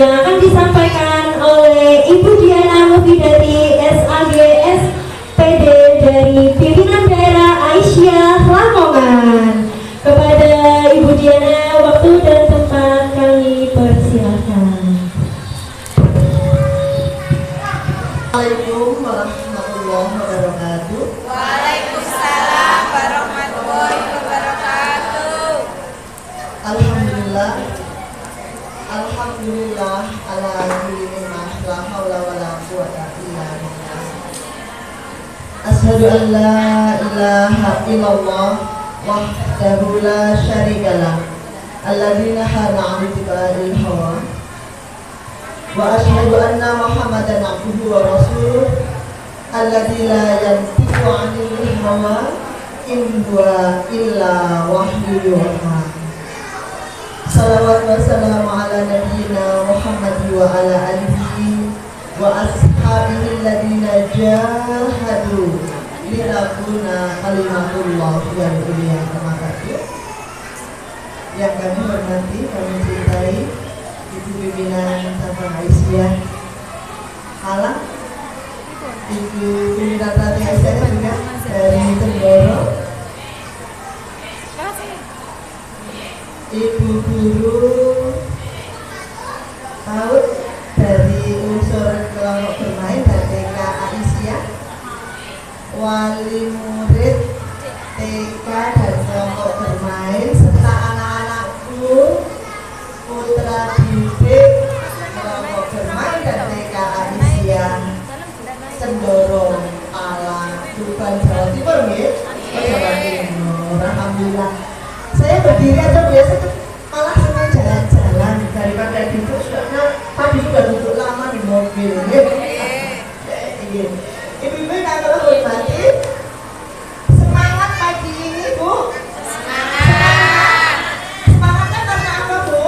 yang akan disampaikan oleh Ibu Diana Mufidati SAG SPD dari pimpinan daerah Aisyah Lamongan. Kepada Ibu Diana, waktu dan tempat kami persilakan. Assalamualaikum warahmatullahi wabarakatuh. Waalaikumsalam warahmatullahi wabarakatuh. Alhamdulillah. Alhamdulillah ala kulli ni'mah la haula wala quwwata illa billah. Asyhadu an la ilaha illallah wahdahu la syarikalah alladzi nahana 'an ittibail hawa wa asyhadu anna Muhammadan abduhu wa rasuluh alladzi la yantiqu 'anil hawa in huwa illa wahyun yuha. Salawat wa salam ala nabiyyina Muhammad wa ala alihi wa ashabihi alladhina jahadu lirakuna kalimatullah yang ulia. Terima kasih yang kami hormati, kami cintai Ibu Pimpinan Cabang Aisyah Malang, Ibu Pimpinan Rati Aisyah juga dari Temboro, Ibu Guru PAUD dari unsur kelompok bermain dan TK Aisyah, wali murid TK dan kelompok bermain serta anak-anakku putra didik kelompok bermain dan TK Aisyah Cendoro Malang, Tuban, Jawa Timur ya. Jawa Timur. Alhamdulillah. Saya berdiri aja biasa tuh malah senang jalan-jalan daripada duduk, soalnya tadi sudah duduk lama di mobil ya. Ibu-ibu yang kalau hormati, semangat pagi ini Bu. Semangat. Semangatnya karena apa Bu?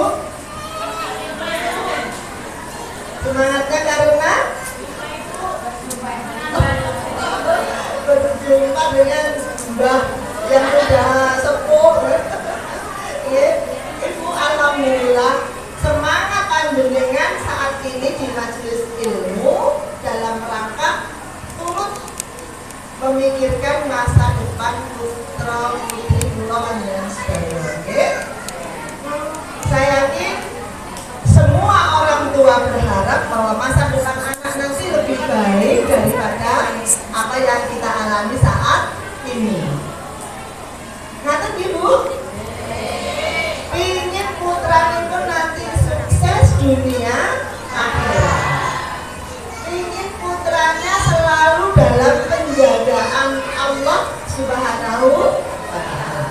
Semangatnya karena berjumpa dengan Mbah yang sudah sepuh. Ibu, alhamdulillah semangat panjenengan saat ini di majelis ilmu dalam rangka turut memikirkan masa depan putra putri kula panjenengan sedaya. Saya yakin semua orang tua berharap bahwa masa depan anak nanti lebih baik daripada apa yang kita alami saat ini. Ngaten Ibu? Ingin putra itu nanti sukses dunia akhirat. Ingin putranya selalu dalam penjagaan Allah Subhanahu wa ta'ala.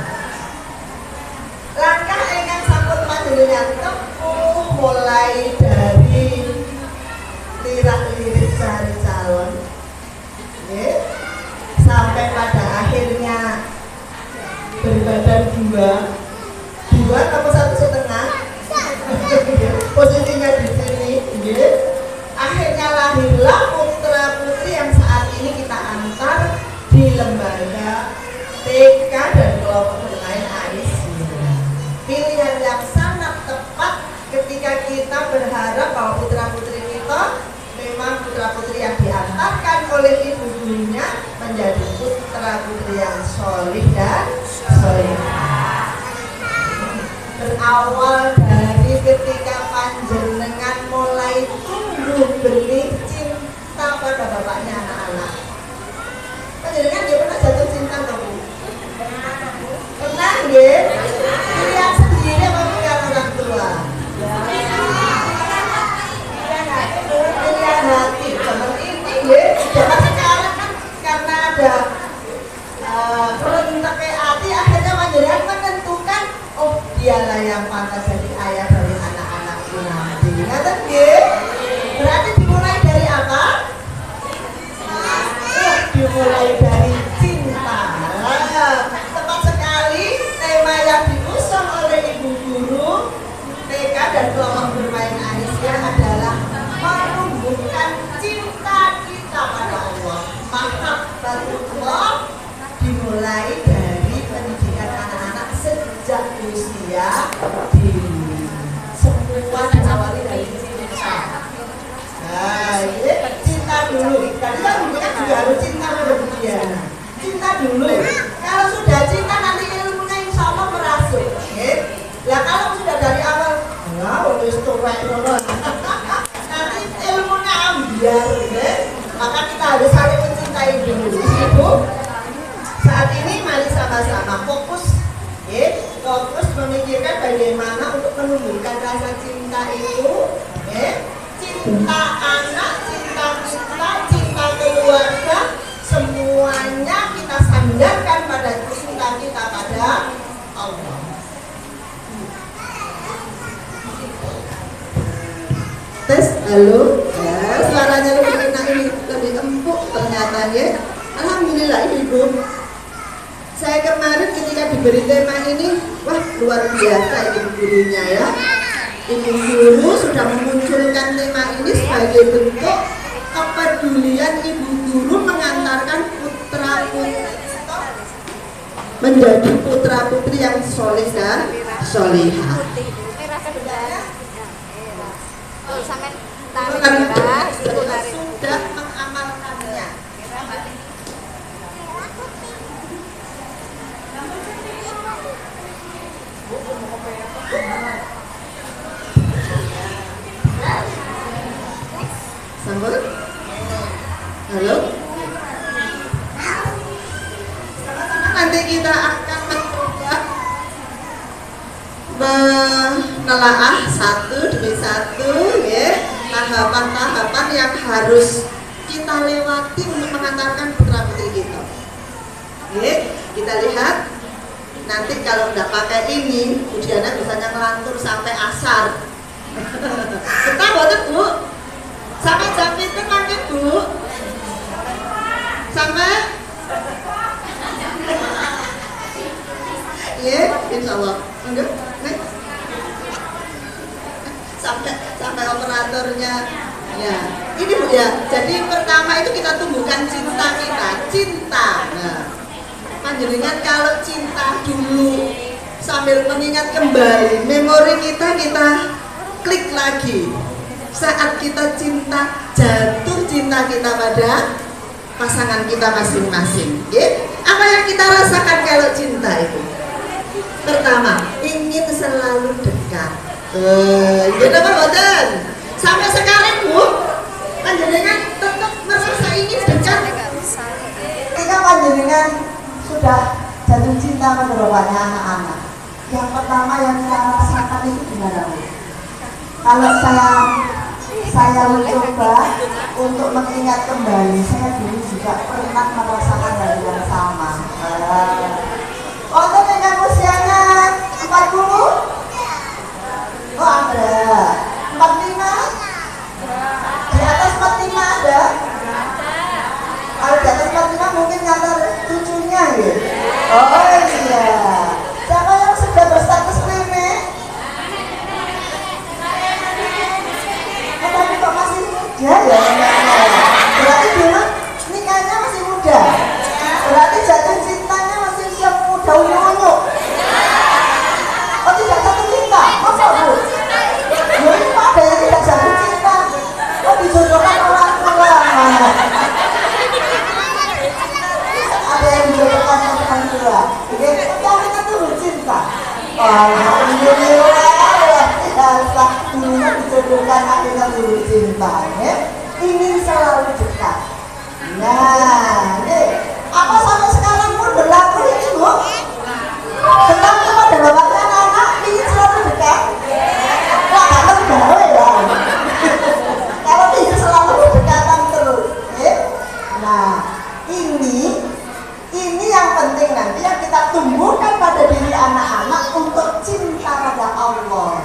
Langkah ingkang sampun panjenengan tempuh mulai dari lirik-lirik cari calon, sampai pada akhirnya berbadan dua atau 1,5 posisinya di sini, akhirnya lahirlah putra putri yang saat ini kita antar di lembaga TK dan kelompok bermain Aisyah. Pilihan yang sangat tepat ketika kita berharap bahwa putra putri kita memang putra putri yang diantarkan oleh ibu gurunya menjadi putra putri yang solih dan solihah. Berawal dari ketika panjenengan mulai tumbuh benih cinta pada bapaknya anak-anak. Panjenengan dia pernah jatuh cinta nggak Bu? Pernah nggih? Lihat sendiri apa lihat orang tua? Lihat hati. Seperti ini nggih. Zaman sekarang kan karena ada perintah hati, akhirnya panjenengan menentukan, oh dialah yang pantas jadi ayah dari anak-anakku nanti. Ngaten nggih? Berarti dimulai dari apa? Dimulai dari cinta. Tepat sekali tema yang diusung oleh ibu guru TK dan kelompok bermain Aisyah adalah menumbuhkan cinta kita pada Allah. Mahabbatullah dimulai dari pendidikan anak-anak sejak usia dini. Semua diawali dari dulu. Tadi kan juga harus cinta pada Bu Diana. Cinta dulu. Kalau sudah cinta nanti ilmunya insya Allah merasuk. Lah kalau sudah dari awal, wis tuwek ngono. Nanti ilmunya ambiar, maka kita harus saling mencintai dulu. Ibu, saat ini mari sama-sama fokus, fokus memikirkan bagaimana untuk menumbuhkan rasa cinta itu, cinta anak, cinta kita, cinta keluarga, semuanya kita sandarkan pada cinta kita pada Allah. Tes, halo, ya, suaranya lebih enak ini, lebih empuk ternyata ya. Alhamdulillah Ibu. Saya kemarin ketika diberi tema ini, wah luar biasa ibu gurunya ya. Ibu guru sudah memunculkan tema ini sebagai bentuk kepedulian ibu guru mengantarkan putra putri menjadi putra putri yang soleh dan solehah. Sudah mengamalkannya. Sambal? Halo? Sama-sama nanti kita akan mencoba menelaah satu demi satu ya, tahapan-tahapan yang harus kita lewati untuk mengantarkan putra putri kita. Oke, kita lihat nanti kalau nggak pakai ini, Bu Diana misalnya ngelantur sampai asar. Kita boleh Bu, sampai jam itu pakai Bu, sampai ya, insya Allah. Enggak, sampai operatornya. Ya, ini Bu ya. Jadi pertama itu kita tumbuhkan cinta kita, cinta. Nah, panjenengan kalau cinta dulu sambil mengingat kembali memori kita klik lagi. Saat kita cinta, jatuh cinta kita pada pasangan kita masing-masing. Apa yang kita rasakan kalau cinta itu? Pertama, ingin selalu dekat. Apa boten? Sampai sekarang Bu, panjenengan tetap merasa ingin dekat. Ketika panjenengan sudah jatuh cinta pada anak-anak, yang pertama yang saya rasakan itu gimana Bu? Kalau saya mencoba untuk mengingat kembali, saya dulu juga pernah merasakan hal yang sama. Untuk dengan usianya 40? Oh ada. 45? Di atas 45 ada? Kalau di atas 45 mungkin ngantar cucunya ya? Oh iya. Siapa yang sudah berstatus nenek? Tapi kok masih muda ya? Berarti dulu nikahnya masih muda. Berarti jatuh cintanya masih siap muda unyu-unyu. Oh tidak jatuh cinta? Masa Bu? Loh ini kok ada yang tidak jatuh cinta? Oh dijodohkan orang tua. Ada yang dijodohkan orang tua. Tapi kita tuh cinta. Alhamdulillah. Biasa dulunya dijodohkan akhirnya dulu cinta. Ingin selalu dekat. Nah, apa sampai sekarang pun berlaku ini Bu? Tentang kepada bapaknya anak ingin selalu dekat. Wah, gak gawe ya. Kalau ingin selalu berdekatan terus. Nah, ini yang penting nanti yang kita tumbuhkan pada diri anak-anak untuk cinta pada Allah.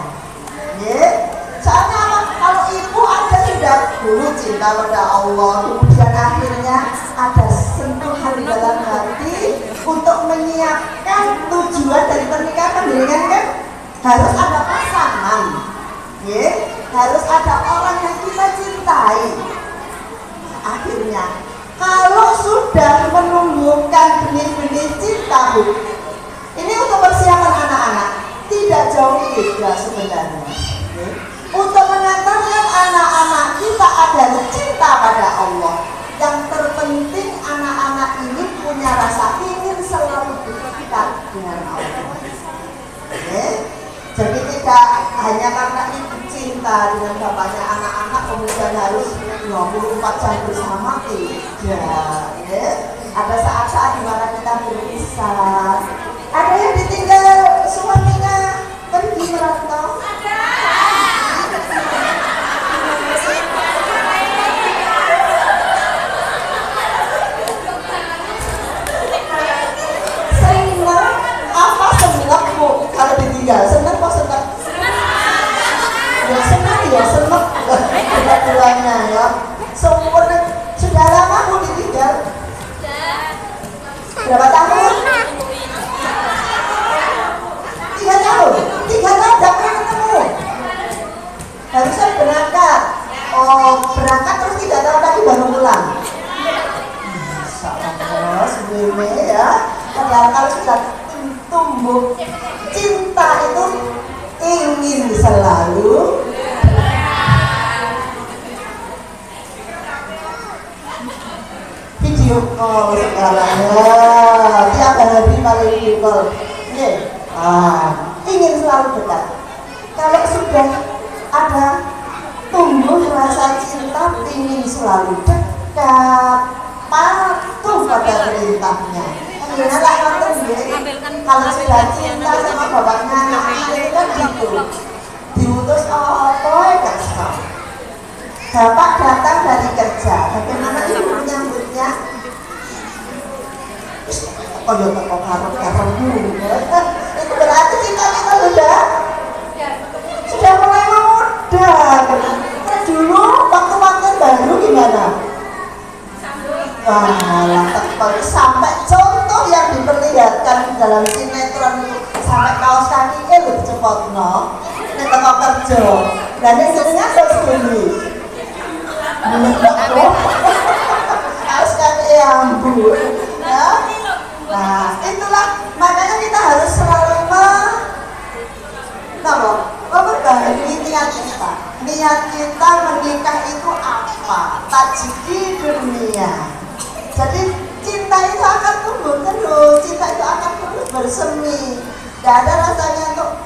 Soalnya apa? Kalau ibu ada sudah dulu cinta pada Allah, kemudian akhirnya ada sentuhan di dalam hati untuk menyiapkan tujuan dari pernikahan dengan kan harus ada pasangan, harus ada orang yang kita cintai. Akhirnya kalau sudah menumbuhkan benih-benih cinta Bu, ini untuk persiapan anak-anak tidak jauh beda sebenarnya. Untuk mengantarkan anak-anak kita ada cinta cinta pada Allah. Yang terpenting anak-anak ini punya rasa ingin selalu dekat dengan Allah. Oke? Jadi tidak hanya karena ibu cinta dengan bapaknya anak-anak kemudian harus 24 jam bersama, tidak. Ya? Ada saat-saat di mana kita berpisah. Ada yang ditinggal suaminya pergi merantau. Kalau ditinggal, senang kok senang? Ya senang ya senang. Kedua-duanya ya. Sempurna. Sudah lama aku ditinggal? Berapa tahun? 3 tahun. 3 tahun tidak pernah ketemu. Harusnya berangkat. Oh berangkat terus 3 tahun lagi baru pulang. Masya Allah, sebenarnya ya. Padahal kalau sudah tumbuh cinta itu ingin selalu video call sekarang ya, tiap hari paling video call. Ingin selalu dekat. Kalau sudah ada tumbuh rasa cinta ingin selalu dekat, patuh pada perintahnya. Kalau sudah cinta sama bapaknya anak-anak itu kan gitu, diutus apa ya kan? Bapak datang dari kerja, bagaimana ibu menyambutnya? Oh ya kok karep dulu, itu berarti cinta kita sudah mulai memudar. Dulu waktu baru gimana? Sampai contoh yang diperlihatkan dalam sinetron itu sampai kaos kaki lu dicepotno nek teko kerja. Lah nek jenengan terus gini. Kaos kaki ambu. Ya. Nah, itulah makanya kita harus selalu memperbaharui niat kita. Niat kita menikah itu apa? Tajiki dunia. Jadi cinta itu akan tumbuh terus, cinta itu akan terus bersemi. Tidak ada rasanya untuk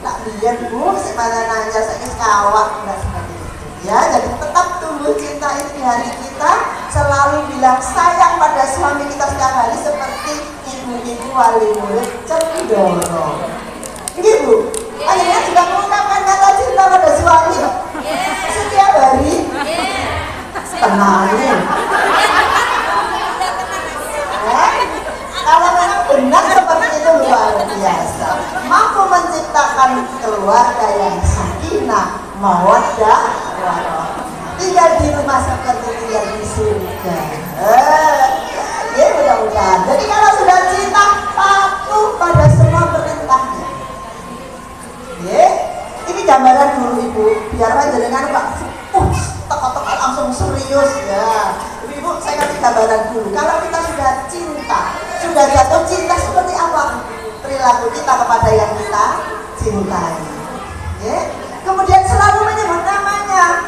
nak lihat bu, sepanjang nanya saya kawat, tidak seperti itu. Ya, jadi tetap tumbuh cinta itu di hati kita. Selalu bilang sayang pada suami kita setiap hari seperti ibu-ibu wali murid cendoro. Ibu, akhirnya juga mengungkapkan kata cinta pada suami setiap hari. Tenangin. Kalau memang benar seperti itu luar biasa, mampu menciptakan keluarga yang sakinah, mawaddah, warahmah. Tinggal di rumah seperti tinggal di surga. Ya mudah-mudahan. Jadi kalau sudah cinta, patuh pada semua perintahnya. Ya, ini gambaran dulu ibu. Biar panjenengan pak, toko-toko langsung serius ya. Ibu, saya kasih gambaran dulu. Kalau kita sudah cinta, sudah jatuh cinta seperti apa perilaku kita kepada yang kita cintai. Ya. Kemudian selalu menyebut namanya.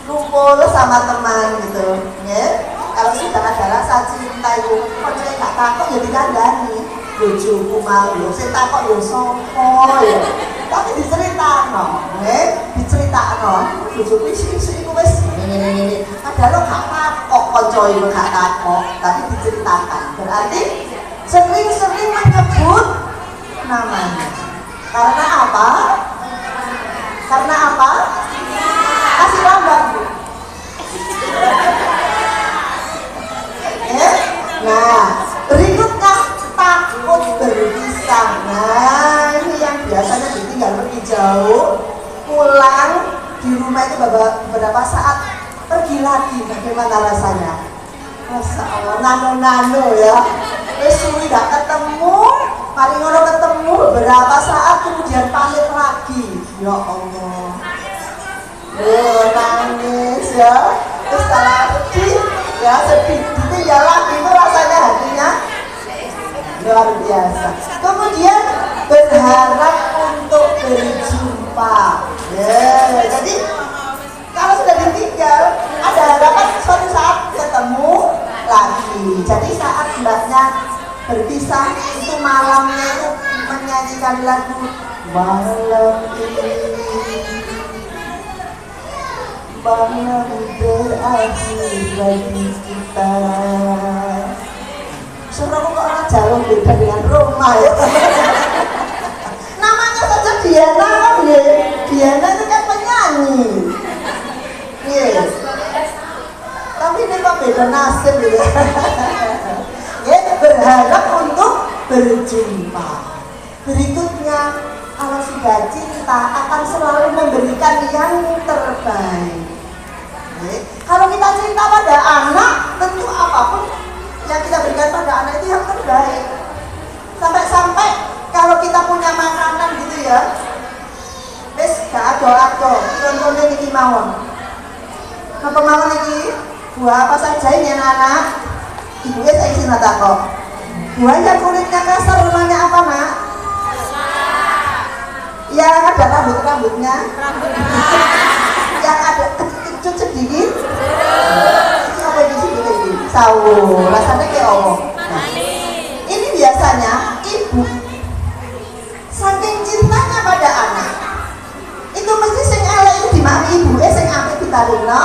Kumpul sama teman gitu. Ya. Kalau sudah ada rasa cinta itu, kok saya nggak takut ya dikandani. Bojoku mau, saya takut ya sopo ya. Tapi diceritakan, bojoku isi-isi iku wis ngene-ngene. Padahal gak takok kanca iku gak takok, tapi diceritakan. Berarti sering-sering menyebut namanya. Karena apa? Karena apa? Kasih lambang. Nah, berikutnya takut berpisah. Nah, ini yang biasanya ditinggal pergi jauh, pulang di rumah itu beberapa saat pergi lagi. Bagaimana rasanya? Masya Allah, nano-nano ya. Wis suwi gak ketemu, mari ngono ketemu beberapa saat kemudian pamit lagi. Ya Allah. Nangis ya. Terus kalau sedih, ya sedih. Ditinggal lagi itu rasanya hatinya luar biasa. Kemudian berharap untuk berjumpa. Ya, jadi kalau sudah ditinggal kan suatu saat ketemu lagi. Jadi saat mbaknya berpisah itu malamnya itu menyanyikan lagu malam ini malam berakhir bagi kita. Suaraku kok orang Jawa beda dengan Roma ya. Namanya saja Diana kan ya. Diana itu kan penyanyi. Iya. Tapi ini kok beda nasib ya. Ya berharap untuk berjumpa. Berikutnya kalau sudah cinta akan selalu memberikan yang terbaik. Kalau kita cinta pada anak, tentu apapun yang kita berikan pada anak itu yang terbaik. Sampai-sampai kalau kita punya makanan gitu ya, wis gak ado-ado, contohnya niki mawon. Napa mawon iki? Buah apa saja ini anak? Ibunya saya isi nata kok. Buah yang kulitnya kasar namanya apa nak? Yang ada rambut-rambutnya. Yang ada kecut sedikit. Itu apa di sini ini? Sawo. Rasanya kayak apa? Nah, ini biasanya ibu saking cintanya pada anak itu mesti sing elek itu dimami ibu, sing apik ditarikno.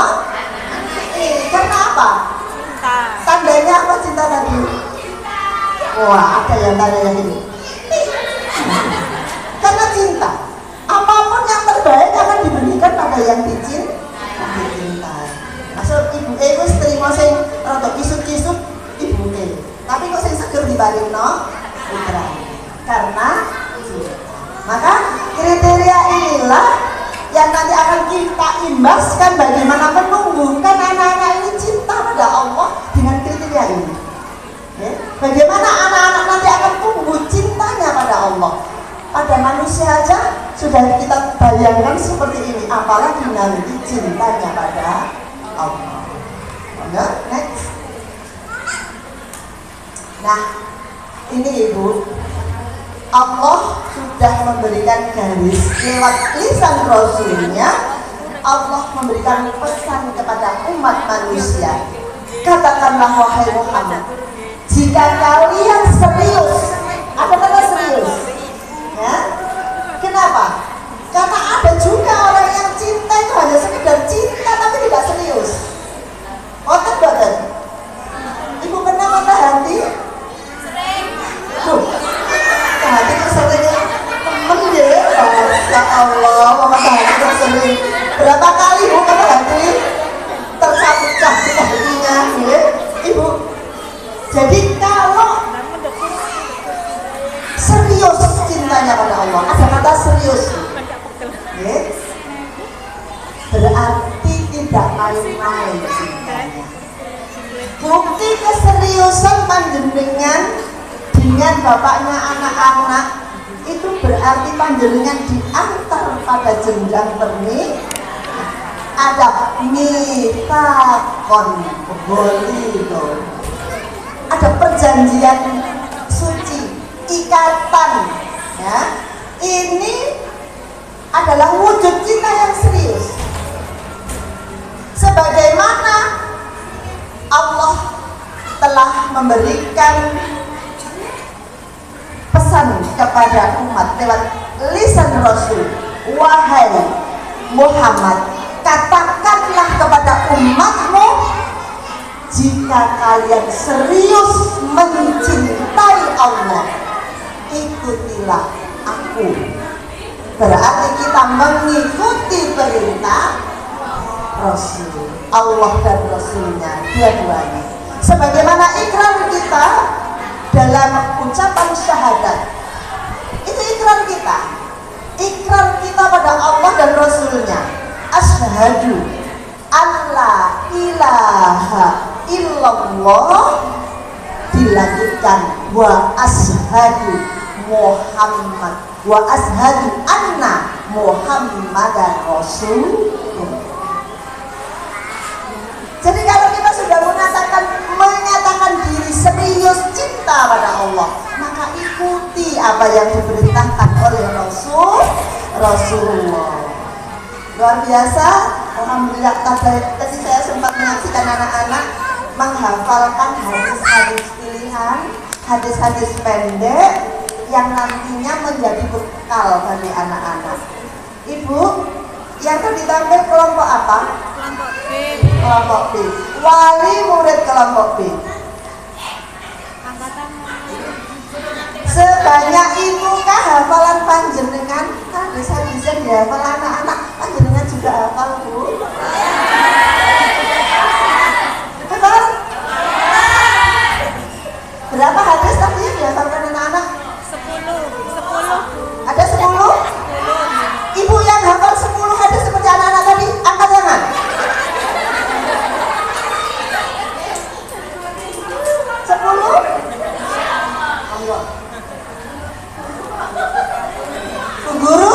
Karena apa? Tandanya apa cinta tadi? Wah, ada yang tanya yang ini. Karena cinta, apapun yang terbaik akan diberikan pada yang dicintai. Maksud ibu wis terima sing rada kisut-kisut ibu tapi kok sing seger dibarengno putra. Karena cinta. Maka kriteria inilah yang nanti akan kita imbaskan bagaimana menumbuhkan anak-anak ini cinta pada Allah dengan kriteria ini. Ya. Bagaimana anak-anak nanti akan tumbuh cintanya pada Allah. Pada manusia aja sudah kita bayangkan seperti ini, apalagi nanti cintanya pada Allah. Oke, next. Nah, ini ibu, Allah sudah memberikan garis lewat lisan Rasulnya. Allah memberikan pesan kepada umat manusia. Katakanlah wahai Muhammad, jika kalian serius, ada kata serius, ya? Kenapa? Karena ada juga orang yang cinta itu hanya sekedar cinta tapi tidak serius. Boten. Ibu pernah patah hati? Tuh, hati keselnya temen ya. Ya Allah, mama hati keselnya. Berapa kali ibu patah hati? Tercabut-cabut hatinya, ya. Ibu. Jadi kalau serius cintanya pada Allah, ada kata serius, ya. Berarti tidak main-main cintanya. Bukti keseriusan panjenengan dengan bapaknya anak-anak itu berarti panjenengan diantar pada jenjang pernikahan. Ada mitakon bolito, ada perjanjian suci, ikatan, ya. Ini adalah wujud cinta yang serius. Sebagaimana Allah telah memberikan pesan kepada umat lewat lisan Rasul, wahai Muhammad, katakanlah kepada umatmu, jika kalian serius mencintai Allah, ikutilah aku. Berarti kita mengikuti perintah Rasul, Allah dan Rasulnya, dua-duanya. Sebagaimana ikrar kita dalam ucapan syahadat, itu ikrar kita pada Allah dan Rasulnya. Asyhadu alla ilaha illallah, dilanjutkan wa asyhadu Muhammad wa asyhadu anna Muhammadan Rasulullah. Jadi kalau kita sudah menyatakan diri serius cinta pada Allah, maka ikuti apa yang diperintahkan oleh Rasulullah. Luar biasa. Alhamdulillah tadi saya sempat menyaksikan anak-anak menghafalkan hadis-hadis pilihan, hadis-hadis pendek yang nantinya menjadi bekal bagi anak-anak. Ibu, yang tadi tampil kelompok apa? Kelompok B. Kelompok B. Wali murid kelompok B. Angkatan Sebanyak itukah hafalan panjenengan? Hadis-hadisnya dihafal anak-anak. Panjenengan juga hafal, Bu? Betul? Berapa hadis tadi yang dihafalkan anak-anak? 10. Ada 10? Ibu yang hafal 10 hadis seperti anak-anak tadi, angkat tangan. 10? Ayo. Bu Guru,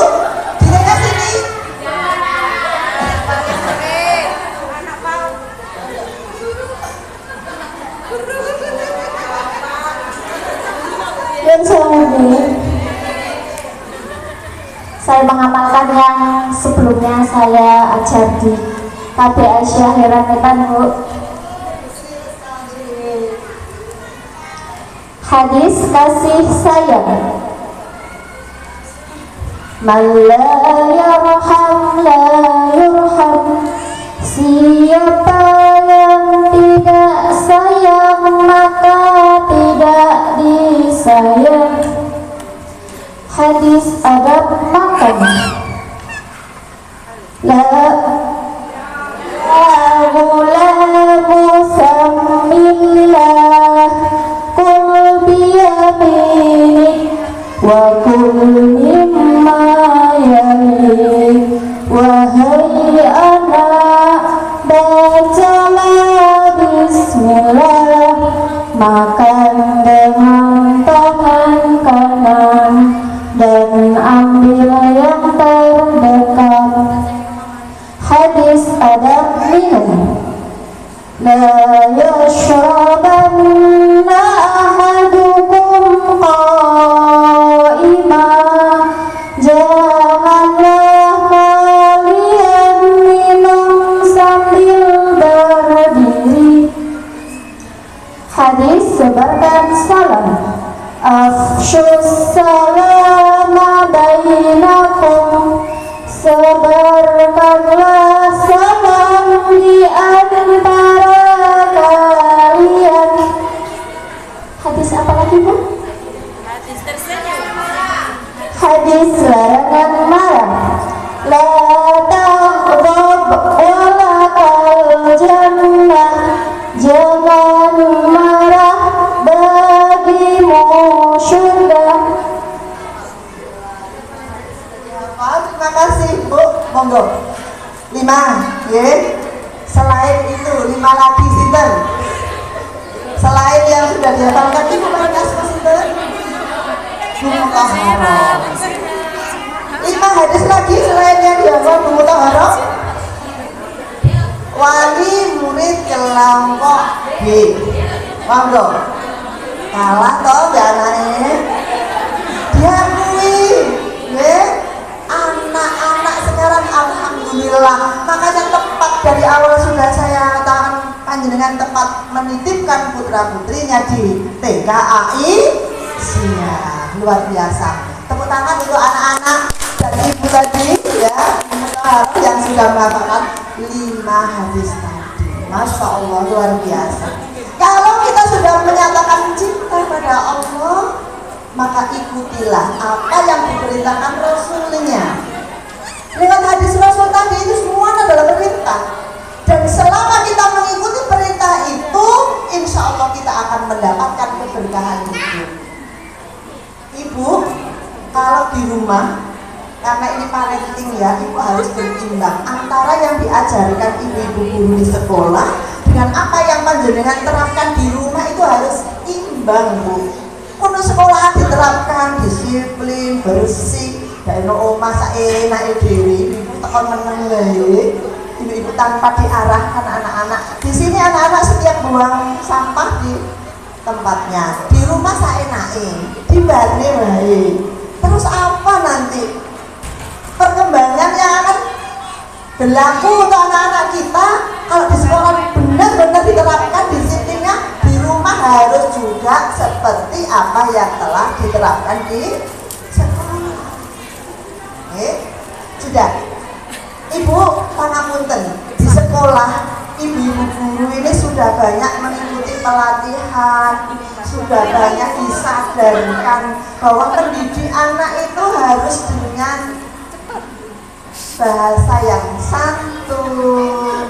direkam sini. Anak Pau. Dan selanjutnya saya mengamalkan yang sebelumnya saya ajar di KB Aisyah Heranetan, Bu. Hadis kasih sayang. Man la yarham la yurham. Siapa yang tidak sayang maka tidak disayang. Hadis adab makan. La gulamu samillah kul biyaminik wa kul mimma yalik. Wahai anak, bacalah bismillah, makan dengan tangan kanan dan ambil yang terdekat. Hadis adab minum. La yashrabanna ahadukum qa'ima. Janganlah kalian minum sambil berdiri. Hadis sebarkan salam. Afshus salama bainakum. Sebarkanlah salam di antara kalian. Hadis apa lagi, Bu? Hadis tersenyum. Hadis larangan marah. La taghdab wa la jannah. Jangan marah, bagimu surga. Terima kasih, Bu. Monggo. 5, ya. Selain itu 5 lagi sinten? Selain yang sudah dihafalkan Ibu Markas sinten? Bu Mutahharah. 5 hadis lagi selain yang dihafal Bu Mutahharah. Wali murid kelompok B. Monggo. Kalah toh anaknya. Diakui, ya. Anak-anak sekarang alhamdulillah, makanya tepat dari awal sudah saya katakan panjenengan tepat menitipkan putra putrinya di TKAI siap, luar biasa. Tepuk tangan untuk anak-anak dan ibu tadi ya, yang sudah menghafalkan 5 hadis tadi. Masya Allah, luar biasa. Kalau kita sudah menyatakan cinta pada Allah, maka ikutilah apa yang diperintahkan Rasulnya. Lewat hadis Rasul tadi itu semua adalah perintah. Dan selama kita mengikuti perintah itu, insya Allah kita akan mendapatkan keberkahan hidup. Ibu, kalau di rumah, karena ini parenting ya, ibu harus berimbang antara yang diajarkan ibu-ibu guru di sekolah dengan apa yang panjenengan terapkan di rumah. Itu harus imbang, Bu. Kuno sekolah diterapkan disiplin, bersih, dan omah saenake dhewe, ibu tekan meneng wae. Ibu-ibu tanpa diarahkan anak-anak. Di sini anak-anak setiap buang sampah di tempatnya. Di rumah saenake, di bane wae. Terus apa nanti? Perkembangannya akan berlaku untuk anak-anak kita. Kalau di sekolah benar-benar diterapkan disiplinnya, di rumah harus juga seperti apa yang telah diterapkan di sekolah. Sudah, Ibu pangapunten, di sekolah ibu-ibu guru ini sudah banyak mengikuti pelatihan, sudah banyak disadarkan bahwa mendidik anak itu harus dengan bahasa yang santun,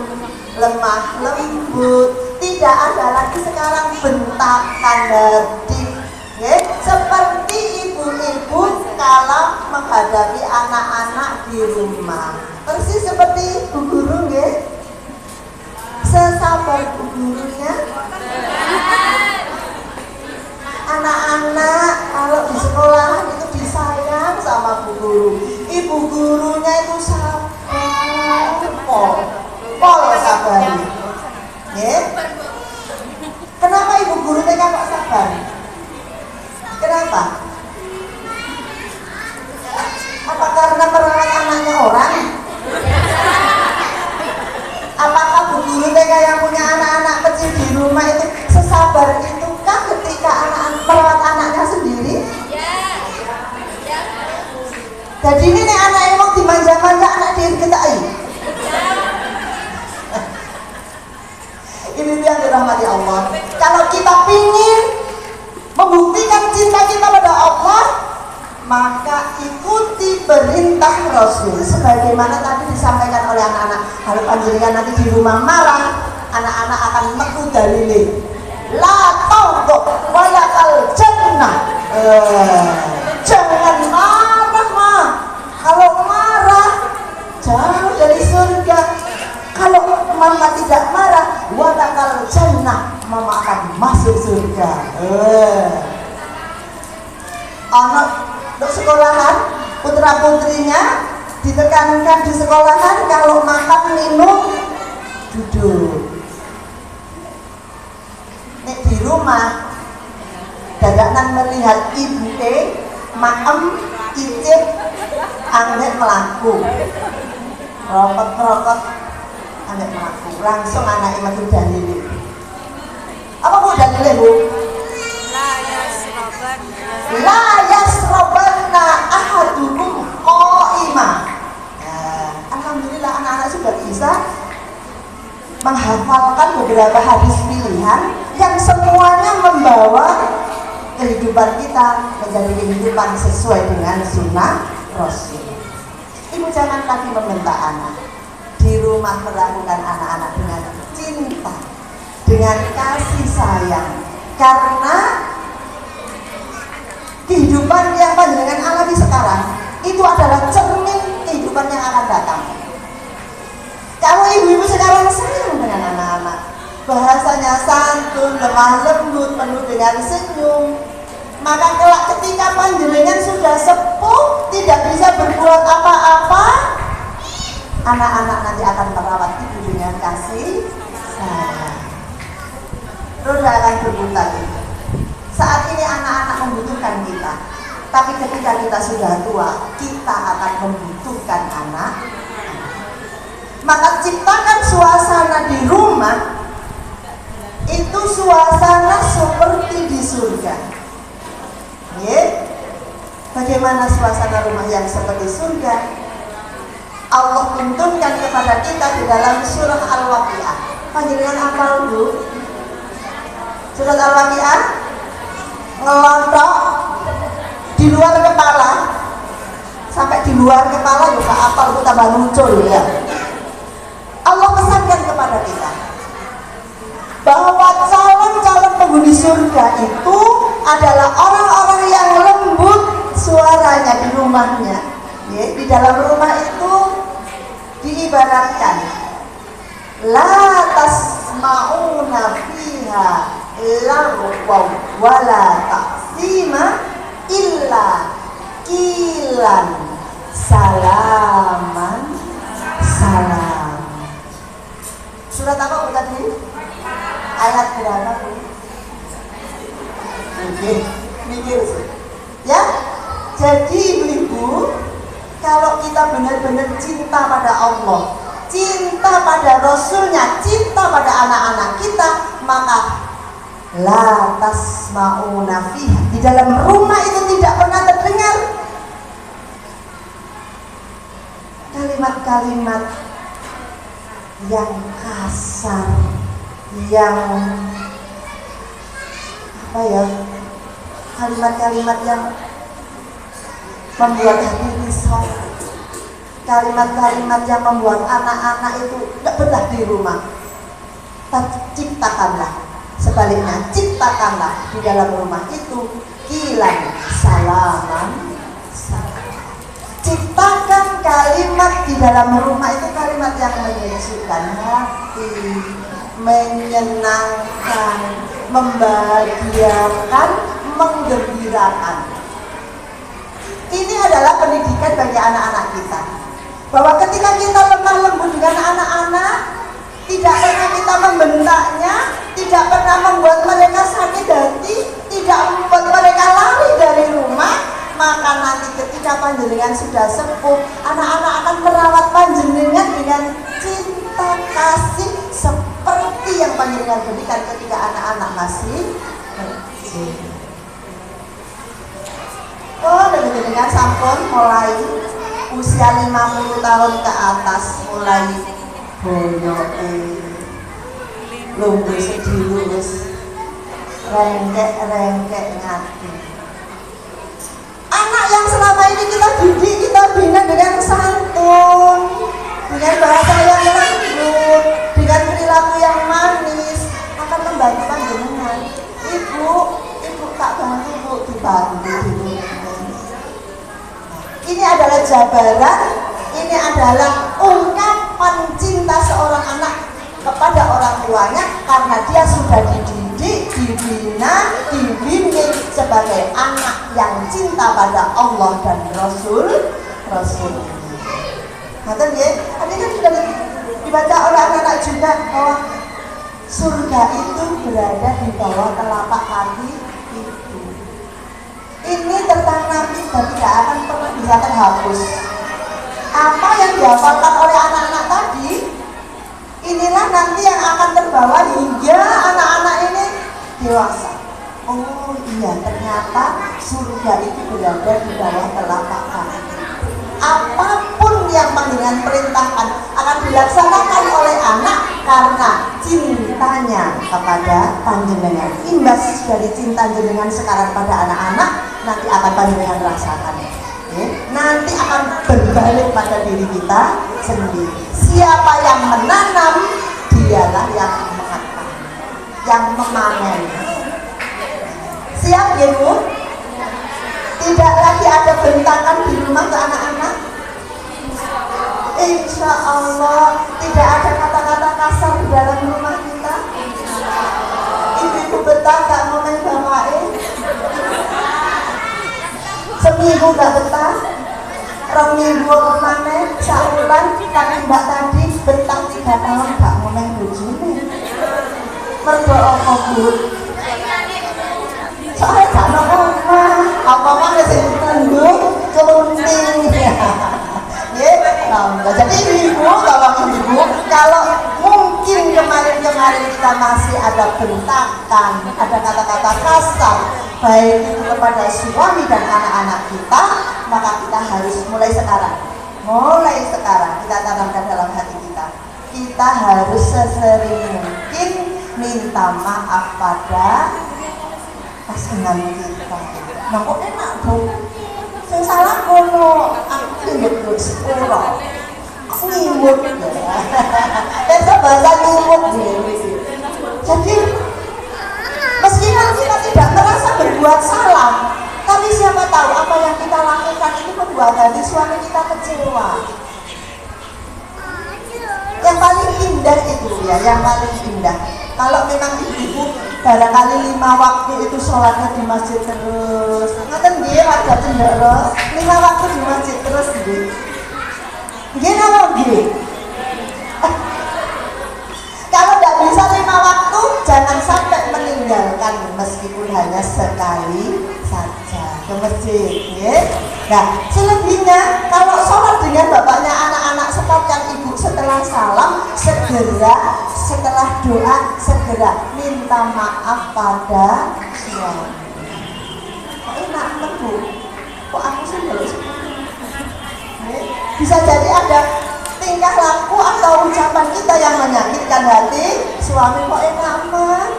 lemah lembut, tidak ada lagi sekarang bentakan hati. Seperti ibu-ibu kalau menghadapi anak-anak di rumah, persis seperti Bu Guru, sesabar Bu Gurunya. Anak-anak kalau di sekolahan itu disayang sama Bu Guru, ibu gurunya itu sabar, pol sabar. Kenapa ibu gurunya kok sabar? Kenapa? Apa karena merawat anaknya orang? Apakah Bu Guru TK yang punya anak-anak kecil di rumah itu sesabar itukah ketika anak-anak merawat anaknya sendiri? Jadi ini nih anak yang mau dimanja-manja anak diketai. Ini yang dirahmati Allah. Kalau kita pingin membuktikan cinta kita pada Allah, maka ikuti perintah Rasul sebagaimana tadi disampaikan oleh anak-anak. Kalau panjenengan nanti di rumah marah, anak-anak akan metu dalile la tawduk walakal jannah. Jangan marah, kalau marah jauh dari surga. Kalau mama tidak marah, walakal jannah, mama akan masuk surga. Anak untuk sekolahan, putra putrinya ditekankan di sekolahan kalau makan minum duduk. Nek di rumah dadakan melihat ibu maem icip angget melaku, rokok angget melaku, langsung anak makin dalile. Apa Bu dalile Bu? La yasrobanna ahadukum qa'imah. Alhamdulillah anak-anak sudah bisa menghafalkan beberapa hadis pilihan yang semuanya membawa kehidupan kita menjadi kehidupan sesuai dengan sunnah Rasul. Ibu jangan lagi membentak anak. Di rumah melakukan anak-anak dengan cinta, dengan kasih sayang, karena kehidupan yang panjenengan alami sekarang itu adalah cermin kehidupan yang akan datang. Kalau ibu-ibu sekarang sayang dengan anak-anak, bahasanya santun, lemah lembut, penuh dengan senyum, maka kelak ketika panjenengan sudah sepuh, tidak bisa berbuat apa-apa, anak-anak nanti akan merawat ibu dengan kasih sayang. Roda akan berputar. Saat ini anak-anak membutuhkan kita, tapi ketika kita sudah tua, kita akan membutuhkan anak. Maka ciptakan suasana di rumah itu suasana seperti di surga. Bagaimana suasana rumah yang seperti surga? Allah tuntunkan kepada kita di dalam surah Al-Waqiah. Panjenengan hafal Bu? Surat Al-Waqiah ngelontok di luar kepala, sampai di luar kepala juga apal itu tambah muncul ya. Allah pesankan kepada kita bahwa calon-calon penghuni surga itu adalah orang-orang yang lembut suaranya di rumahnya. Di dalam rumah itu diibaratkan la tasma'una fiha lagwaw wala ta'sima illa kilan salaman salam. Surat apa Bu tadi? Ayat berapa Bu? Oke, mikir sih. Ya, jadi ibu-ibu, kalau kita benar-benar cinta pada Allah, cinta pada Rasulnya, cinta pada anak-anak kita, maka la tasma'una fiha, di dalam rumah itu tidak pernah terdengar kalimat-kalimat yang kasar, yang kalimat-kalimat yang membuat hati risau, kalimat-kalimat yang membuat anak-anak itu tidak betah di rumah. Ciptakanlah sebaliknya, ciptakanlah di dalam rumah itu kilan salaman. Ciptakan kalimat di dalam rumah itu kalimat yang menyejukkan hati, menyenangkan, membahagiakan, menggembirakan. Ini adalah pendidikan bagi anak-anak kita, bahwa ketika kita lemah lembut dengan anak-anak, tidak pernah kita membentaknya, tidak pernah membuat mereka sakit hati, tidak membuat mereka lari dari rumah, maka nanti ketika panjenengan sudah sepuh, anak-anak akan merawat panjenengan dengan cinta kasih seperti yang panjenengan berikan ketika anak-anak masih kecil. Oh, dan panjenengan sampun mulai usia 50 tahun ke atas, mulai boyoke lungguh sedilus, rengkek ngati. Anak yang selama ini kita didik, kita bina dengan santun, dengan bahasa yang lembut, dengan perilaku yang manis, akan membantu panjenengan. Ibu tak bantu, Bu, dibantu. Ini adalah jabaran, ini adalah ungkapan cinta seorang anak kepada orang tuanya karena dia sudah dididik, dibina, dibimbing sebagai anak yang cinta pada Allah dan Rasul. Maka dia, tadi kan sudah dibaca oleh anak-anak juga bahwa surga itu berada di bawah telapak kaki ibu. Ini tertanam dan tidak akan pernah bisa terhapus. Apa yang dihafalkan oleh anak-anak tadi, inilah nanti yang akan terbawa hingga anak-anak ini dewasa. Oh iya, ternyata surga itu berada di bawah telapak kaki. Apapun yang panjenengan perintahkan akan dilaksanakan oleh anak karena cintanya kepada panjenengan. Imbas dari cinta jenengan sekarang pada anak-anak, nanti akan panjenengan rasakan. Nanti akan berbalik pada diri kita sendiri. Siapa yang menanam, dialah yang memakan, yang memanen. Siap ya Bu? Tidak lagi ada bentakan di rumah ke anak-anak. Insya Allah tidak ada kata-kata kasar di dalam rumah kita. Ibu betah gak mau main bawain. Seminggu gak betah, 2 minggu kemana, sebulan, tapi mbak tadi betah 3 tahun gak mau main bojone. Mergo apa Bu? Soalnya gak ada apa-apa sing tunggu kelunting. Jadi ibu, kalau mungkin kemarin kita masih ada bentakan, ada kata-kata kasar, baik itu kepada suami dan anak-anak kita, maka kita harus mulai sekarang kita tanamkan dalam hati kita. Kita harus sesering mungkin minta maaf pada pasangan kita. Nah kok enak Bu? Yang salah kono, aku ngimut sepuluh, aku ngimut ya. Itu bahasa ngimut gitu. Jadi meskipun kita tidak merasa berbuat salah, tapi siapa tahu apa yang kita lakukan itu membuat hati suami kita kecewa. Yang paling indah itu ya, yang paling indah. Kalau memang ibu barangkali 5 waktu itu sholatnya di masjid terus, ngaten nggih ada cenderung 5 waktu di masjid terus nggih. Nggih napa nggih? Kalau tidak bisa 5 waktu, jangan sampai meninggalkan meskipun hanya sekali saja ke masjid. Nggih. Nah, selebihnya kalau sholat dengan bapaknya anak-anak sekatkan ibu setelah salam segera, setelah doa segera minta maaf pada suami. Kok enak kan bu? Kok aku sih belum seperti ini? Bisa jadi ada tingkah laku atau ucapan kita yang menyakitkan hati suami. Kok enak man?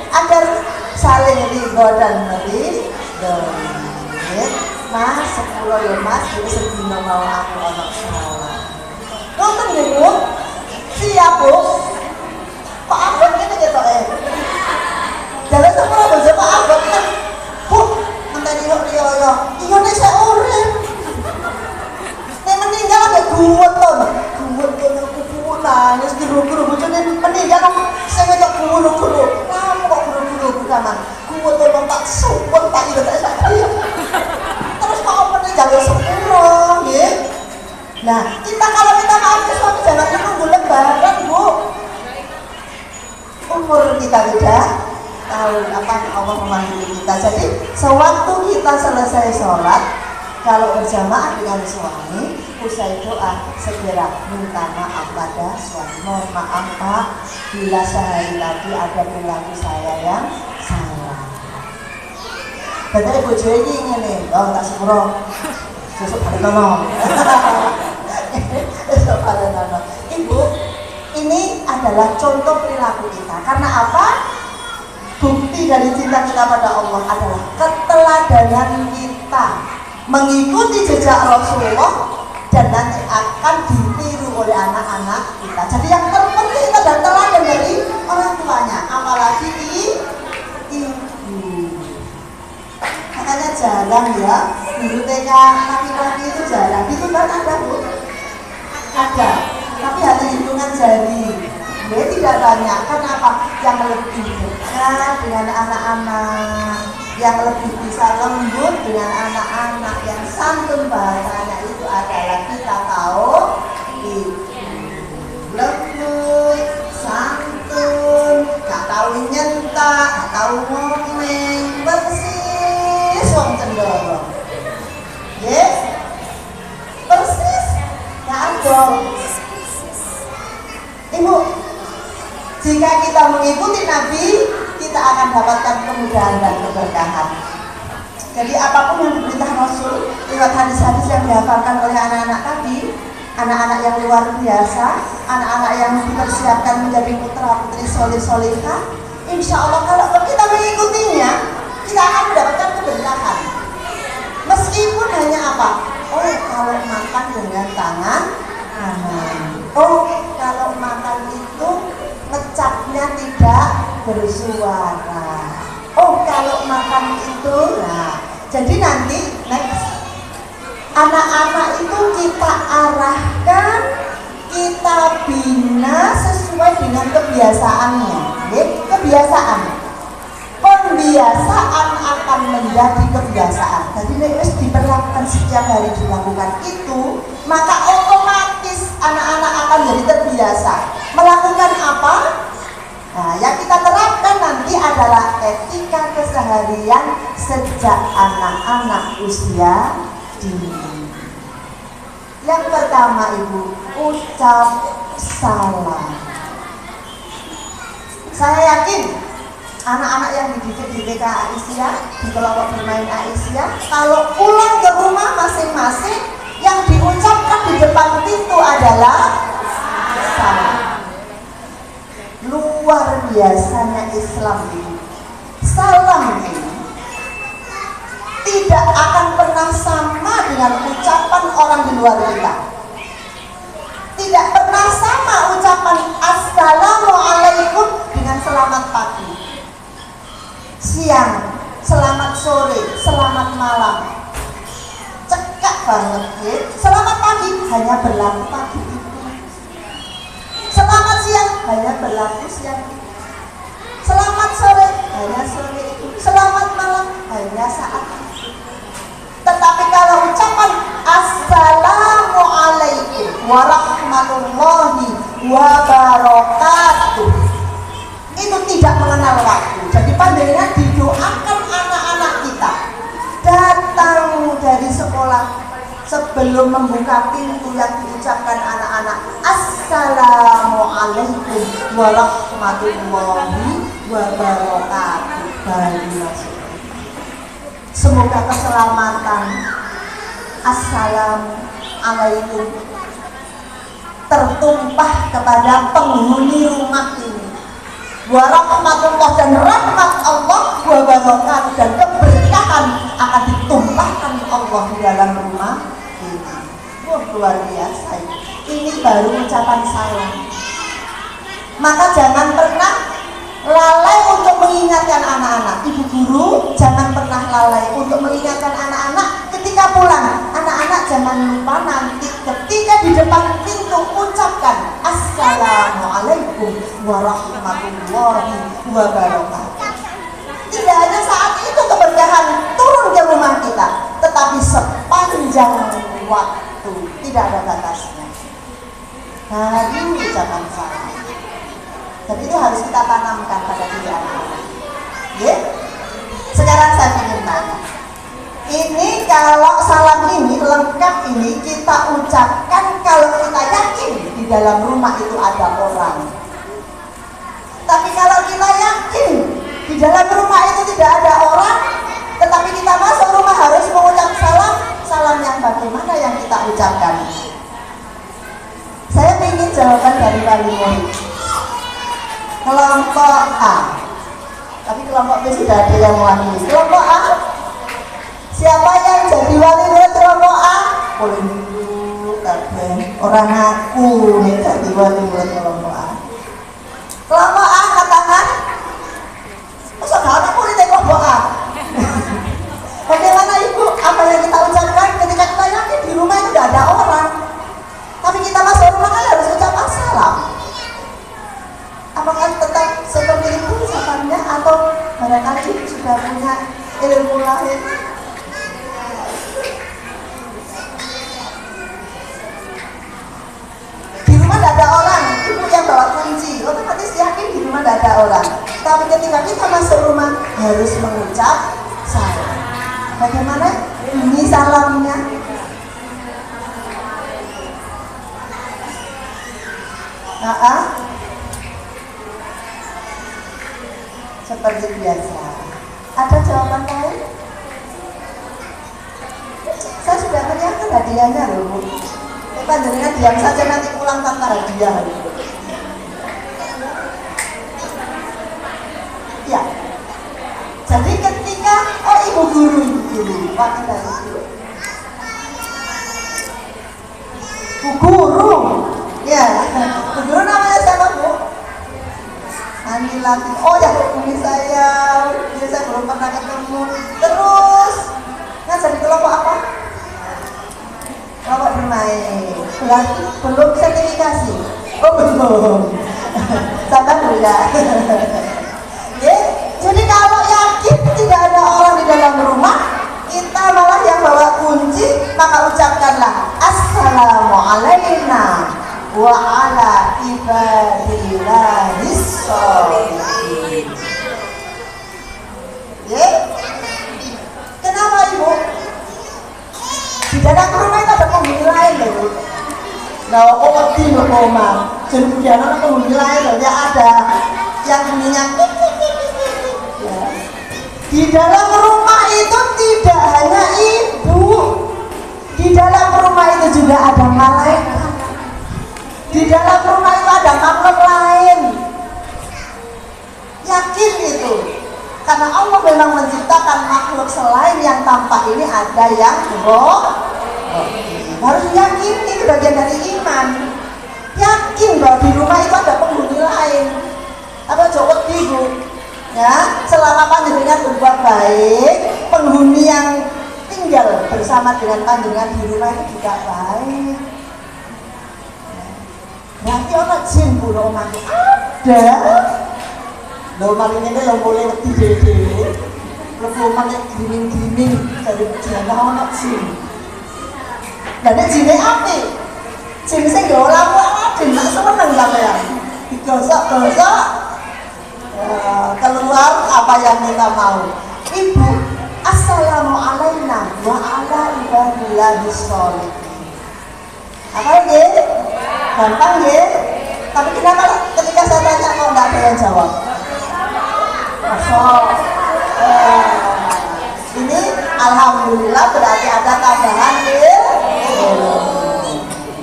Agar saling ridho dan meridho. Mas, 10 ya mas, jadi sedina mau aku anak salah. Nonton dulu, siap bu. Pak Abad ini gitu jalan sepuluh bojo Pak Abad kan. Bu, menteri yuk dia ya. Iya nih saya urip. Nih meninggal ada guwet yang kuku nangis guru-guru bojone meninggal saya ngejak guru-guru. Kamu kok guru-guru bukan? Guwet tuh tak support tak itu tak sakit. Terus mau meninggal ya sepuluh, ya. Nah, kita kalau minta maaf ke suami jangan menunggu lebaran, bu. Umur kita tidak tahu apa Allah memanggil kita. Jadi, sewaktu kita selesai sholat, kalau berjamaah dengan suami, usai doa segera minta maaf pada suami. Mohon maaf Pak, bila sehari tadi ada perilaku saya yang salah. Berarti ibu Joy ini nih, oh tak sepuro, susuk pada nono. Susuk pada nono. Ibu, ini adalah contoh perilaku kita. Karena apa? Bukti dari cinta kita pada Allah adalah keteladanan kita mengikuti jejak Rasulullah dan nanti akan ditiru oleh anak-anak kita. Jadi yang terpenting adalah teladan dari orang tuanya, apalagi ibu. Makanya jarang ya, dulu TK laki-laki itu jarang. Itu kan ada bu, ada, tapi hanya hitungan jari. Dia tidak banyak. Kenapa? Yang lebih dekat dengan anak-anak, yang lebih bisa lembut dengan anak-anak, yang santun bahasanya itu adalah kita tahu ibu lembut, santun, gak tahu nyentak, gak tahu ngomong, persis wong cendoro. Yes, persis, gak ada. Ibu, jika kita mengikuti Nabi, kita akan dapatkan kemudahan dan keberkahan. Jadi apapun yang diperintah Rasul lewat hadis-hadis yang dihafalkan oleh anak-anak tadi, anak-anak yang luar biasa, anak-anak yang dipersiapkan menjadi putra-putri soleh-solehah, insya Allah kalau kita mengikutinya, kita akan mendapatkan keberkahan. Meskipun hanya apa? Oh, kalau makan dengan tangan kanan. Oh, kalau makan itu ngecapnya tidak bersuara. Oh, kalau makan itu, nah, jadi nanti next anak-anak itu kita arahkan, kita bina sesuai dengan kebiasaannya. Ya, kebiasaan. Pembiasaan akan menjadi kebiasaan. Jadi harus diperlakukan setiap hari dilakukan itu, maka otomatis anak-anak akan jadi terbiasa. Melakukan apa? Nah, yang kita terapkan nanti adalah etika keseharian sejak anak-anak usia dini. Yang pertama ibu, ucap salam. Saya yakin anak-anak yang dididik di TK Aisyah, di kelompok bermain Aisyah, kalau pulang ke rumah masing-masing, yang diucapkan di depan pintu adalah salam. Luar biasanya Islam ini. Salam ini tidak akan pernah sama dengan ucapan orang di luar kita. Tidak pernah sama ucapan Assalamualaikum dengan selamat pagi, siang, selamat sore, selamat malam. Cekak banget ya. Selamat pagi hanya berlaku pagi itu. Selamat siang hanya berlaku siang itu. Selamat sore hanya sore itu. Selamat malam hanya saat itu. Tetapi kalau ucapan Assalamualaikum warahmatullahi wabarakatuh itu tidak mengenal waktu. Jadi panjenengan didoakan anak-anak kita datang dari sekolah sebelum membuka pintu yang diucapkan anak-anak, Assalamualaikum warahmatullahi wabarakatuh. Baru masuk. Semoga keselamatan, Assalamualaikum, tertumpah kepada penghuni rumah ini. Warahmatullah, dan rahmat Allah wabarakatuh, dan keberkahan akan ditumpahkan Allah di dalam rumah ini. Wah, luar biasa. Ini baru ucapan salam. Maka jangan pernah lalai untuk mengingatkan anak-anak. Ibu guru jangan pernah lalai untuk mengingatkan anak-anak ketika pulang. Anak-anak jangan lupa nanti ketika di depan pintu ucapkan Assalamualaikum warahmatullahi wabarakatuh. Tidak hanya saat itu keberkahan turun ke rumah kita, tetapi sepanjang waktu, tidak ada batasnya. Baru ucapan salam. Dan itu harus kita tanamkan pada diri anak-anak. Ya? Sekarang saya ingin tanya, ini kalau salam ini lengkap ini kita ucapkan kalau kita yakin di dalam rumah itu ada orang. Tapi kalau kita yakin di dalam rumah itu tidak ada orang, tetapi kita masuk rumah harus mengucap salam, salam yang bagaimana yang kita ucapkan? Saya ingin jawaban dari wali murid. Kelompok A, tapi kelompok B sudah ada yang mewakili. Kelompok A, siapa yang jadi wali murid kelompok A? Boleh dulu, orang aku nih jadi wali murid kelompok A. Kelompok A katakan, masa gak aku nih kelompok A? Bagaimana ibu? Apa yang kita ucapkan ketika kita yakin di rumah itu tidak ada orang, tapi kita masuk rumah kan harus ucap salam. Apakah tetap seperti itu ucapannya atau barangkali sudah punya ilmu lain? Di rumah tidak ada orang, ibu yang bawa kunci, otomatis yakin di rumah tidak ada orang. Tapi ketika kita masuk rumah harus mengucap salam. Bagaimana bunyi salamnya? Seperti biasa. Ada jawaban lain? Saya sudah menyiapkan hadiahnya loh, Bu. Panjenengan diam saja, nanti pulang tanpa hadiah. Ya. Jadi ketika ibu guru, pakai dari itu. Bu guru. Ya, Bu guru namanya siapa, Bu? Andi Latin. Oh ya, ini saya belum pernah ketemu. Terus ngajar di kelompok apa? Kelompok bermain. Belum sertifikasi. Oh belum. Sabar Bu ya. Ya, jadi kalau yakin tidak ada orang di dalam rumah, kita malah yang bawa kunci, maka ucapkanlah Assalamualaikum wa ala ibadillahis sholihin. Ya? Kenapa ibu? Di dalam rumah itu ada penghuni lain loh. Nah, di rumah, jadi di dalam penghuni lain loh, ya ada yang bunyinya. Ya. Di dalam rumah itu tidak hanya ibu, di dalam rumah itu juga ada malaikat. Di dalam rumah itu ada makhluk lain. Yakin itu. Karena Allah memang menciptakan makhluk selain yang tampak ini, ada yang roh. Harus yakin, itu bagian dari iman. Yakin bahwa di rumah itu ada penghuni lain. Apa jawab ibu? Ya, selama panjenengan berbuat baik, penghuni yang tinggal bersama dengan panjenengan di rumah itu juga baik. Nanti orang jin bu rumah ada. Lo maling ini lo boleh lebih dede. Lo maling gini dari jalan orang jin. Dan jinnya apa? Jin sing gak orang jin tak seneng sampean. Digosok-gosok keluar apa yang kita mau. Ibu, Assalamualaikum wa ala ibadillahis sholihin. Apa ya? Gampang ya? Tapi kenapa ketika saya tanya kok nggak ada yang jawab? Masuk. Ini alhamdulillah berarti ada tambahan ilmu.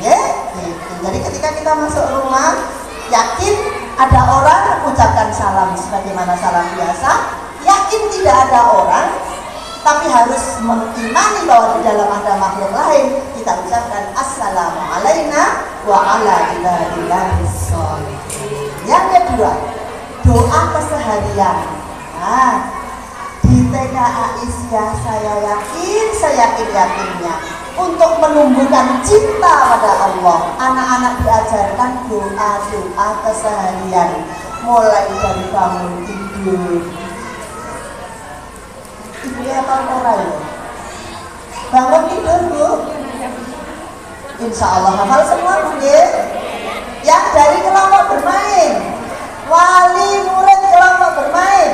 Ya, gitu. Jadi ketika kita masuk rumah, yakin ada orang ucapkan salam sebagaimana salam biasa. Yakin tidak ada orang, tapi harus mengimani bahwa di dalam ada makhluk lain. Kita ucapkan assalamu alaina wa ala ibadillahis sholihin. Yang kedua, doa keseharian. Nah, di TK Aisyah saya yakin-yakinnya untuk menumbuhkan cinta pada Allah, anak-anak diajarkan doa-doa keseharian mulai dari bangun tidur. Ibu apa orang ya? Bangun tidur Bu? Insya Allah hafal semua Bu ya? Yang dari kelompok bermain, wali murid kelompok bermain.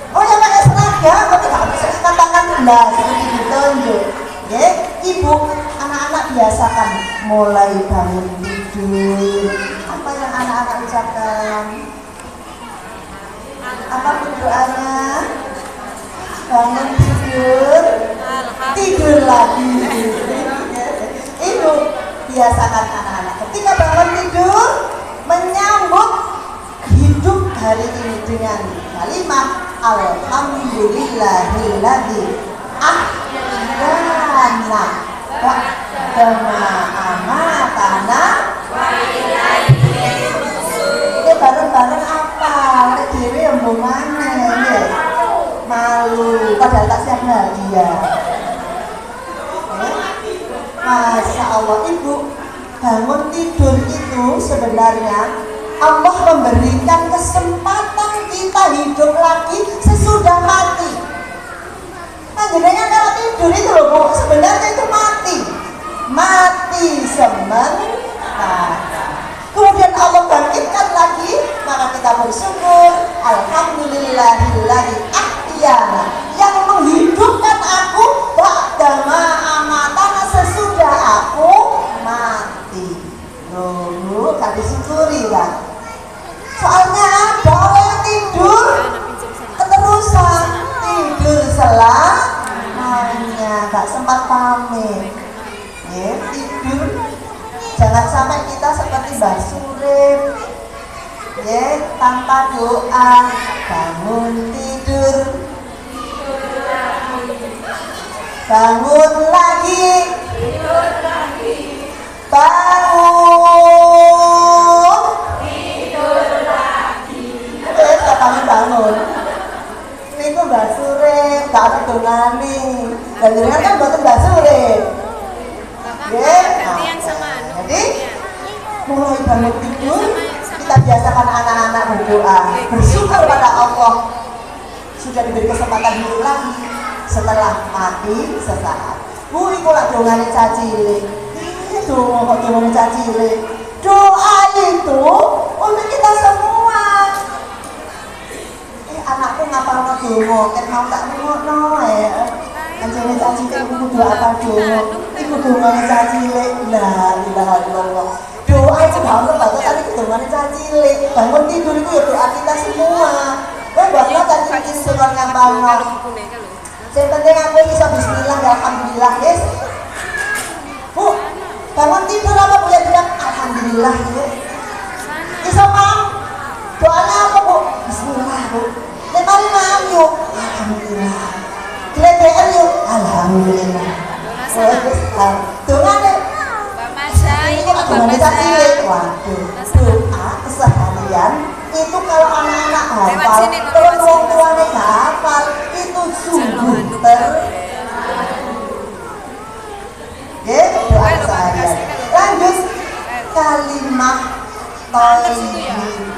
Oh ya pakai seragam, tapi nggak bisa katakan belas seperti ditunjuk. Ya, ibu, anak-anak biasakan mulai bangun tidur. Apa yang anak-anak ucapkan? Apa doanya? Bangun tidur, tidur lagi. Ibu biasakan anak-anak ketika bangun tidur menyambut hidup hari ini dengan kalimat alhamdulillahilladzi ahyana ba'dama amatana wa ilaihi nusyur. Ini bareng-bareng apa? Dewi omongannya ya. Malu padahal tak siap hadiah. Masya Allah ibu, bangun tidur itu sebenarnya Allah memberikan kesempatan kita hidup lagi sesudah mati. Panjenengan kalau tidur itu loh Bu, sebenarnya itu mati sementara. Kemudian Allah bangkitkan lagi, maka kita bersyukur. Alhamdulillahilladzi ahyana, yang menghidupkan aku ba'dama amatana, sesudah aku mati. Loh, gak disyukuri kan? Soalnya ada orang yang tidur keterusan, tidur selamanya, gak sempat pamit. Ya, tidur. Jangan sampai kita seperti Mbah Surip, ya, tanpa doa. Bangun tidur, bangun lagi, bangun, tidur lagi. Kapan bangun? Ini kok Mbah Surip, gak ada dongani. Dan jenengan kan buatan Mbah Surip. Jadi mulai bangun tidur kita biasakan anak-anak berdoa, bersyukur pada Allah sudah diberi kesempatan hidup lagi setelah mati sesaat. Bu, iku lah dongane cacile. Itu kok dongane cacile. Doa itu untuk kita semua. Anakku ngapalno donga, ket mau tak ngono ya. Anjene cacile iku doa apa donga? Iku dongane cacile. La ilaha illallah. Doa itu bangun banget tadi dongane cacile. Bangun tidur itu ya doa kita semua. Kowe bakal tadi surat ngapalno. Yang penting aku bisa bismillah ya alhamdulillah guys. Bu, bangun tidur apa Bu ya bilang alhamdulillah ya. Bisa paham? Doanya apa Bu? Bismillah Bu. Mari maaf yuk, alhamdulillah. Geledean yuk, alhamdulillah. Dongane. Ini kok dongane cacile. Waduh, doa keseharian itu kalau anak-anak hafal, kalau orang tuanya nggak hafal, itu sungguh ya, doa keseharian. Lanjut, kalimat thayyibah.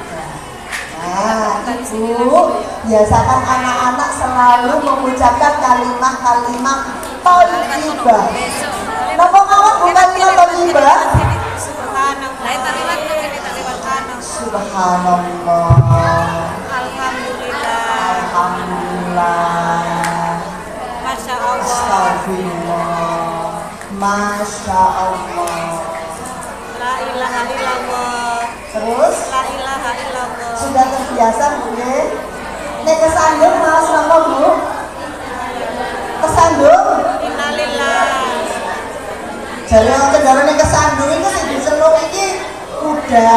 Nah, ibu biasakan anak-anak selalu mengucapkan kalimat-kalimat thayyibah. Napa mawon bukan kalimat thayyibah? Subhanallah. Alhamdulillah. Alhamdulillah. Masya Allah. La ilaha illallah. Terus La ilaha illallah. sudah terbiasa Bu nggih. Nek kesandung maos napa Bu? Kesandung. Innalillah. Jare wong kendara nek kesandung iku sing diceluk iki kuda,